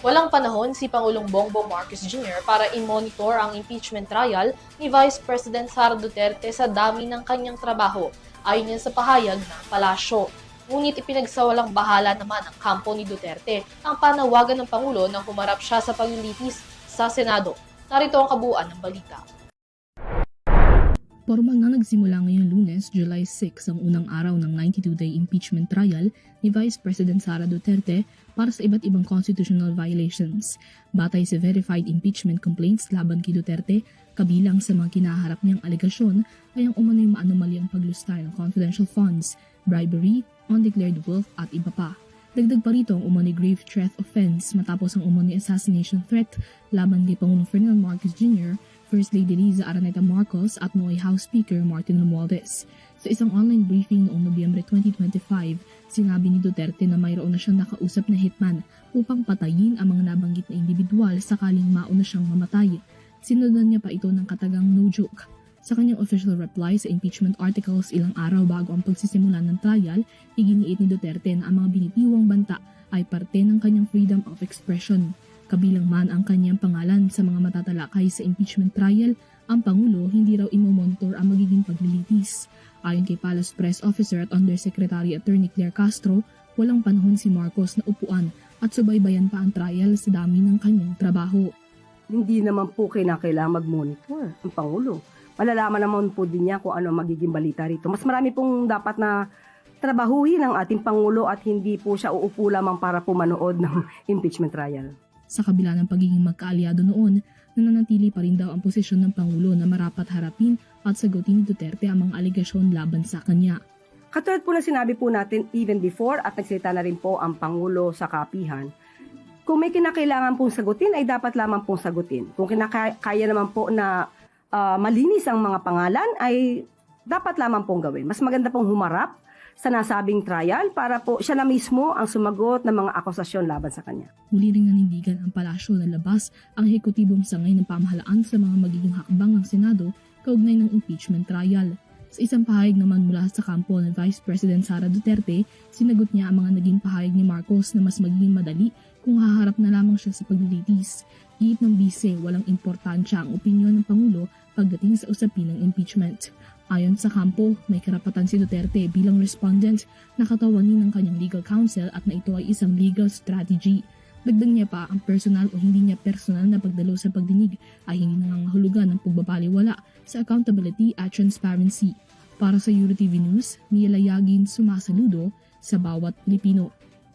Walang panahon si Pangulong Bongbong Marcos Jr. para i-monitor ang impeachment trial ni Vice President Sara Duterte sa dami ng kanyang trabaho, ayon yan sa pahayag ng palasyo. Ngunit ipinagsawalang bahala naman ng kampo ni Duterte ang panawagan ng Pangulo na humarap siya sa paglilitis sa Senado. Narito ang kabuuan ng balita. Formal na nagsimula ngayong Lunes, July 6 ang unang araw ng 92-day impeachment trial ni Vice President Sara Duterte para sa iba't ibang constitutional violations. Batay sa verified impeachment complaints laban kay Duterte, kabilang sa mga kinaharap niyang alegasyon ay ang umano'y maanomaliang paglusta ng confidential funds, bribery, undeclared wealth at iba pa. Dagdag pa rito ang umano'y grave threat offense matapos ang umano'y assassination threat laban kay Pangulong Ferdinand Marcos Jr., First Lady Liza Araneta Marcos at noong House Speaker Martin Romualdez. Sa isang online briefing noong Nobyembre 2025, sinabi ni Duterte na mayroon na siyang nakausap na hitman upang patayin ang mga nabanggit na individual sakaling mauna siyang mamatay. Sinundan niya pa ito ng katagang no joke. Sa kanyang official reply sa impeachment articles ilang araw bago ang pagsisimula ng trial, iginiit ni Duterte na ang mga binitiwang banta ay parte ng kanyang freedom of expression. Kabilang man ang kanyang pangalan sa mga matatalakay sa impeachment trial, ang Pangulo hindi raw imomonitor ang magiging paglilitis. Ayon kay Palace Press Officer at Undersecretary Attorney Claire Castro, walang panahon si Marcos na upuan at subaybayan pa ang trial sa dami ng kanyang trabaho. Hindi naman po kailangan mag-monitor ang Pangulo. Malalaman naman po din niya kung ano magiging balita rito. Mas marami pong dapat na trabahuhin ng ating Pangulo at hindi po siya uupo lamang para po manood ng impeachment trial. Sa kabila ng pagiging magkaalyado noon, nananatili pa rin daw ang posisyon ng Pangulo na marapat harapin at sagutin ni Duterte ang mga alegasyon laban sa kanya. Katulad po na sinabi po natin even before at nagsalita na rin po ang Pangulo sa kapihan, kung may kinakailangan pong sagutin ay dapat lamang pong sagutin. Kung kaya naman po na malinis ang mga pangalan ay dapat lamang pong gawin. Mas maganda pong humarap sa nasabing trial para po siya na mismo ang sumagot ng mga akusasyon laban sa kanya. Muli ring nanindigan ang palasyo na labas ang ehekutibong sangay ng pamahalaan sa mga magiging hakbang ng Senado kaugnay ng impeachment trial. Sa isang pahayag naman mula sa kampo ng Vice President Sara Duterte, sinagot niya ang mga naging pahayag ni Marcos na mas magiging madali kung haharap na lamang siya sa paglilitis. Giit ng bise, walang importansya ang opinyon ng Pangulo pagdating sa usapin ng impeachment. Ayon sa kampo, may karapatan si Duterte bilang respondent na katawanin ng kanyang legal counsel at na ito ay isang legal strategy. Dagdag niya pa ang personal o hindi niya personal na pagdalo sa pagdinig ay hindi nangangahulugan ng pagbabaliwala sa accountability at transparency. Para sa EuroTV News, Mia Layagin sumasaludo sa bawat Pilipino.